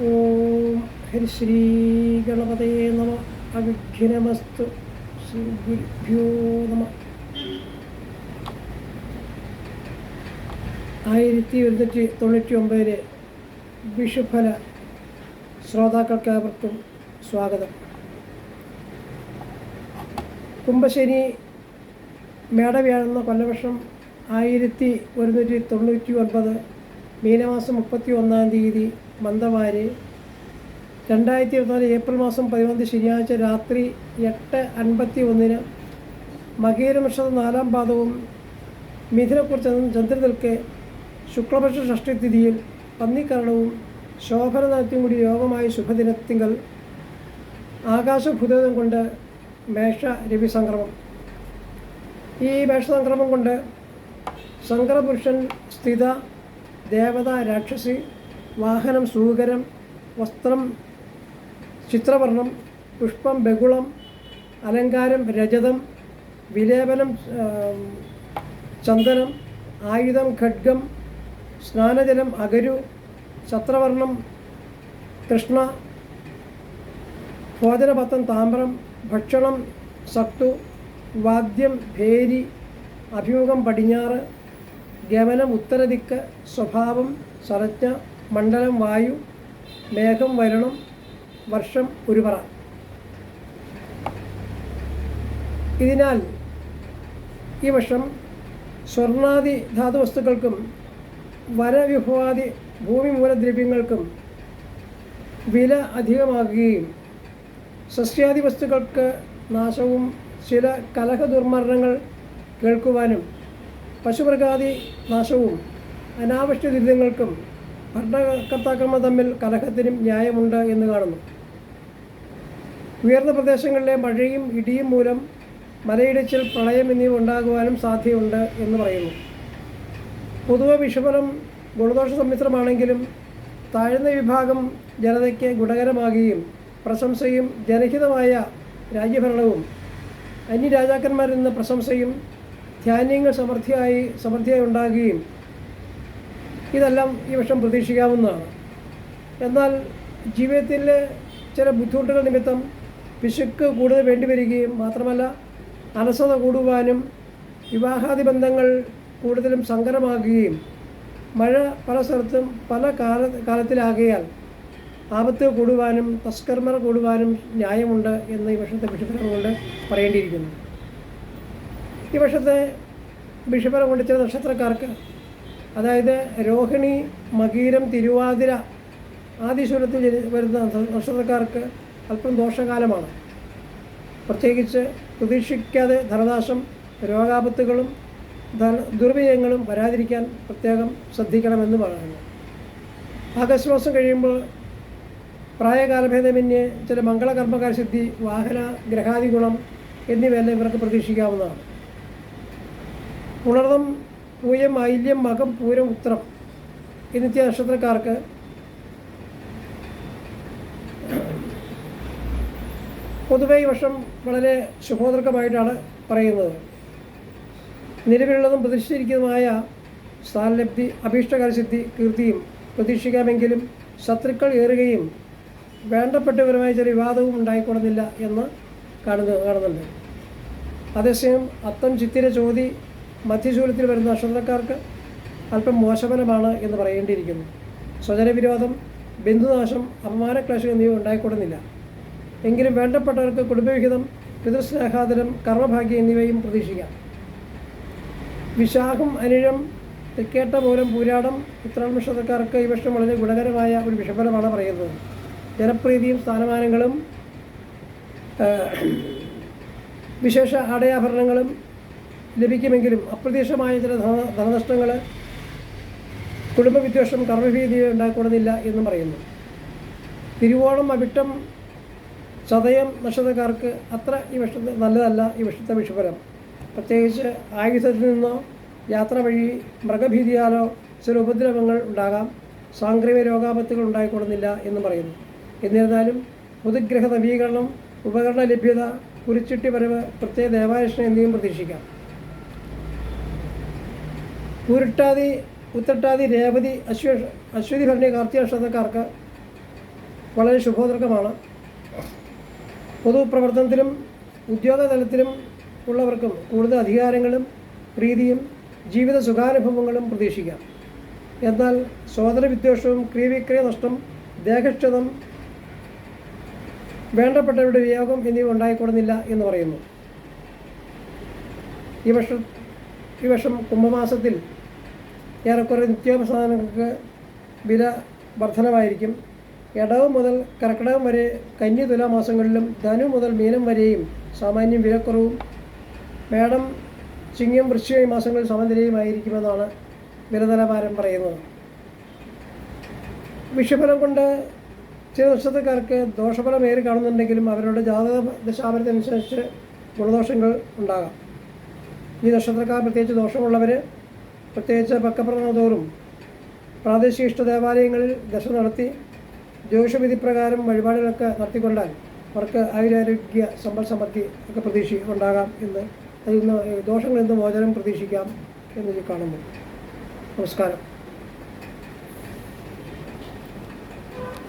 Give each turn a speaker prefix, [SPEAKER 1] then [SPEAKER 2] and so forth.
[SPEAKER 1] ഓം ഹരിശ്രീ ഗണപതേ നമ. അവിഘ്നമസ്തു. ശ്രീ ഗുരുഭ്യോ നമ. 1199 വിഷുഫല ശ്രോതാക്കൾക്കേവർക്കും സ്വാഗതം. കുംഭശനി മേടവ്യാഴെന്ന കൊല്ലവർഷം 1199 മീനമാസം 31-ാം തീയതി മന്ദവാര്, 2024 ഏപ്രിൽ മാസം 11 ശനിയാഴ്ച രാത്രി 8:51 മകീരനക്ഷത്രം 4-ാം പാദവും മിഥുനക്കുറിച്ച് ചന്ദ്രനിൽക്കെ ശുക്ലപക്ഷ ഷഷ്ടിതിഥിയിൽ പന്നിക്കരണവും ശോഭനനാഥ്യം കൂടി യോഗമായ ശുഭദിനത്തിങ്കൽ ആകാശഭൂതം കൊണ്ട് മേഷ രവി സംക്രമം. ഈ മേഷസംക്രമം കൊണ്ട് ശങ്കരപുരുഷൻ സ്ഥിത, ദേവത രാക്ഷസി, വാഹനം സൂകരം, വസ്ത്രം ചിത്രവർണം, പുഷ്പം ബഹുളം, അലങ്കാരം രജതം, വിലേപനം ചന്ദനം, ആയുധം ഖഡ്ഗം, സ്നാനജലം അഗരു, ഛത്രവർണം കൃഷ്ണ, ഭോജനപത്രം താമ്രം, ഭക്ഷണം സത്തു, വാദ്യം ഭേരി, അഭിമുഖം പടിഞ്ഞാറ്, ഗമനം ഉത്തരദിക്ക്, സ്വഭാവം സർജ്ഞ, മണ്ഡലം വായു, മേഘം വരുണം, വർഷം ഒരുപറ. ഇതിനാൽ ഈ വർഷം സ്വർണാദി ധാതുവസ്തുക്കൾക്കും വനവിഭവാദി ഭൂമി മൂലദ്രവ്യങ്ങൾക്കും വില അധികമാകുകയും സസ്യാദി വസ്തുക്കൾക്ക് നാശവും ചില കലഹ ദുർമരണങ്ങൾ കേൾക്കുവാനും പശുമൃഗാദി നാശവും അനാവശ്യ ദുരിതങ്ങൾക്കും ഭരണകർത്താക്കന്മാർ തമ്മിൽ കലഹത്തിനും ന്യായമുണ്ട് എന്ന് കാണുന്നു. ഉയർന്ന പ്രദേശങ്ങളിലെ മഴയും ഇടിയും മൂലം മലയിടിച്ചിൽ, പ്രളയം എന്നിവ ഉണ്ടാകുവാനും സാധ്യതയുണ്ട് എന്ന് പറയുന്നു. പൊതുവെ വിഷുഫലം ഗുണദോഷ സമ്മിശ്രമാണെങ്കിലും താഴ്ന്ന വിഭാഗം ജനതയ്ക്ക് ഗുണകരമാകുകയും പ്രശംസയും ജനഹിതമായ രാജ്യഭരണവും അന്യരാജാക്കന്മാരിൽ നിന്ന് പ്രശംസയും ധാന്യങ്ങൾ സമൃദ്ധിയായി ഉണ്ടാകുകയും ഇതെല്ലാം ഈ വർഷം പ്രതീക്ഷിക്കാവുന്നതാണ്. എന്നാൽ ജീവിതത്തിലെ ചില ബുദ്ധിമുട്ടുകൾ നിമിത്തം പിശുക്ക് കൂടുതൽ വേണ്ടിവരികയും മാത്രമല്ല അലസത കൂടുവാനും വിവാഹാദി ബന്ധങ്ങൾ കൂടുതലും സങ്കരമാകുകയും മഴ പല സ്ഥലത്തും പല കാലത്തിലാകയാൽ ആപത്ത് കൂടുവാനും തസ്കർമർ കൂടുവാനും ന്യായമുണ്ട് എന്ന് ഈ വർഷത്തെ വിഷുഫലം കൊണ്ട് പറയേണ്ടിയിരിക്കുന്നു. ഈ വർഷത്തെ വിഷുഫലം കൊണ്ട് ചില നക്ഷത്രക്കാർക്ക്, അതായത് രോഹിണി, മകീരം, തിരുവാതിര ആദിശൂലത്തിൽ വരുന്ന നക്ഷത്രക്കാർക്ക് അല്പം ദോഷകാലമാണ്. പ്രത്യേകിച്ച് പ്രതീക്ഷിക്കാതെ ധനനാശം, രോഗാപത്തുകളും ദുർവിജയങ്ങളും വരാതിരിക്കാൻ പ്രത്യേകം ശ്രദ്ധിക്കണമെന്ന് പറയുന്നു. ആഗസ്റ്റ് മാസം കഴിയുമ്പോൾ പ്രായകാലഭേദമന്യേ ചില മംഗളകർമ്മകാരസിദ്ധി, വാഹന ഗ്രഹാദി ഗുണം എന്നിവയെല്ലാം ഇവർക്ക് പ്രതീക്ഷിക്കാവുന്നതാണ്. പുണർദം, പൂയം, ആയില്യം, മകം, പൂരം, ഉത്രം എന്നിത്യ നക്ഷത്രക്കാർക്ക് പൊതുവെ ഈ വർഷം വളരെ ശുഭോദർക്കമായിട്ടാണ് പറയുന്നത്. നിലവിലുള്ളതും പ്രതീക്ഷിച്ചിരിക്കുന്നതുമായ സ്ഥാനലബ്ധി, അഭീഷ്ടകാരസിദ്ധി, കീർത്തിയും പ്രതീക്ഷിക്കാമെങ്കിലും ശത്രുക്കൾ ഏറുകയും വേണ്ടപ്പെട്ടവരുമായ ചില വിവാദവും ഉണ്ടായിക്കൊള്ളുന്നില്ല എന്ന് കാണുന്നുണ്ട്. അതേസമയം അത്തം, ചിത്തിര, ചോതി മധ്യശൂലത്തിൽ വരുന്ന നക്ഷത്രക്കാർക്ക് അല്പം മോശഫലമാണ് എന്ന് പറയേണ്ടിയിരിക്കുന്നു. സ്വജനവിരോധം, ബന്ധുനാശം, അപമാനക്ലേശം എന്നിവ ഉണ്ടായിക്കൊള്ളുന്നില്ല. എങ്കിലും വേണ്ടപ്പെട്ടവർക്ക് കുടുംബവിഹിതം, പിതൃസ്നേഹാദരം, കർമ്മഭാഗ്യം എന്നിവയും പ്രതീക്ഷിക്കാം. വിശാഖം, അനിഴം, തൃക്കേട്ട, മൂലം, പൂരാടം, ഉത്രാടം നക്ഷത്രക്കാർക്ക് ഈ വർഷം വളരെ ഗുണകരമായ ഒരു വിഷഫലമാണ് പറയുന്നത്. ജനപ്രീതിയും സ്ഥാനമാനങ്ങളും വിശേഷ ആടയാഭരണങ്ങളും ലഭിക്കുമെങ്കിലും അപ്രതീക്ഷിതമായ ചില ധനനഷ്ടങ്ങൾ, കുടുംബവിദ്വേഷം, കർമ്മഭീതി ഉണ്ടായിക്കൊള്ളുന്നില്ല എന്നും പറയുന്നു. തിരുവോണം, അവിട്ടം, ചതയം നക്ഷത്രക്കാർക്ക് അത്ര ഈ വർഷത്തെ നല്ലതല്ല ഈ വർഷത്തെ വിഷുഫലം. പ്രത്യേകിച്ച് ആയുധത്തിൽ നിന്നോ യാത്ര വഴി മൃഗഭീതിയാലോ ചില ഉപദ്രവങ്ങൾ ഉണ്ടാകാം. സാംക്രമിക രോഗാപത്തുകൾ ഉണ്ടായിക്കൊള്ളുന്നില്ല എന്നും പറയുന്നു. എന്നിരുന്നാലും പൊതുഗ്രഹ നവീകരണം, ഉപകരണ ലഭ്യത, കുരിച്ചിട്ടി വരവ്, പ്രത്യേക ദേവാലയം എന്നിവയും പ്രതീക്ഷിക്കാം. പൂരിട്ടാതി, ഉത്രട്ടാതി, രേവതി, അശ്വതി ഭരണി കാർത്തിക നക്ഷത്രക്കാർക്ക് വളരെ ശുഭോദർക്കമാണ്. പൊതുപ്രവർത്തനത്തിലും ഉദ്യോഗ തലത്തിലും ഉള്ളവർക്കും കൂടുതൽ അധികാരങ്ങളും പ്രീതിയും ജീവിത സുഖാനുഭവങ്ങളും പ്രതീക്ഷിക്കാം. എന്നാൽ സോദരവിദ്വേഷവും ക്രിയവിക്രയ നഷ്ടം, ദേഹക്ഷതം, വേണ്ടപ്പെട്ടവരുടെ വിയോഗം എന്നിവ ഉണ്ടായിക്കൊള്ളുന്നില്ല എന്ന് പറയുന്നു. ഈ വർഷം കുംഭമാസത്തിൽ ഏറെക്കുറെ നിത്യോപസാധനങ്ങൾക്ക് വില വർധനമായിരിക്കും. ഇടവ് മുതൽ കർക്കിടകം വരെ കന്നി തുലാമാസങ്ങളിലും ധനു മുതൽ മീനം വരെയും സാമാന്യം വിലക്കുറവും മേടം ചിങ്ങം വൃശ്ചിക മാസങ്ങളിൽ സമനിലയുമായിരിക്കുമെന്നാണ് വിലനിലവാരം പറയുന്നത്. വിഷുഫലം കൊണ്ട് ചില നക്ഷത്രക്കാർക്ക് ദോഷഫലം ഏറി കാണുന്നുണ്ടെങ്കിലും അവരുടെ ജാതക ദശാപരത്തനുസരിച്ച് ഗുണദോഷങ്ങൾ ഉണ്ടാകാം. ഈ നക്ഷത്രക്കാർ പ്രത്യേകിച്ച് ദോഷമുള്ളവർ പ്രത്യേകിച്ച് പക്കപ്രദോറും പ്രാദേശിക ഇഷ്ടദേവാലയങ്ങളിൽ ദശ നടത്തി ജ്യോതിഷവിധി പ്രകാരം വഴിപാടുകളൊക്കെ നടത്തിക്കൊണ്ടാൽ അവർക്ക് ആയുരാരോഗ്യ സമ്പൽ സമൃദ്ധി ഒക്കെ ഉണ്ടാകാം എന്ന് അതിൽ നിന്ന് ദോഷങ്ങളിൽ നിന്ന് മോചനം പ്രതീക്ഷിക്കാം എന്ന് കാണുന്നു. നമസ്കാരം.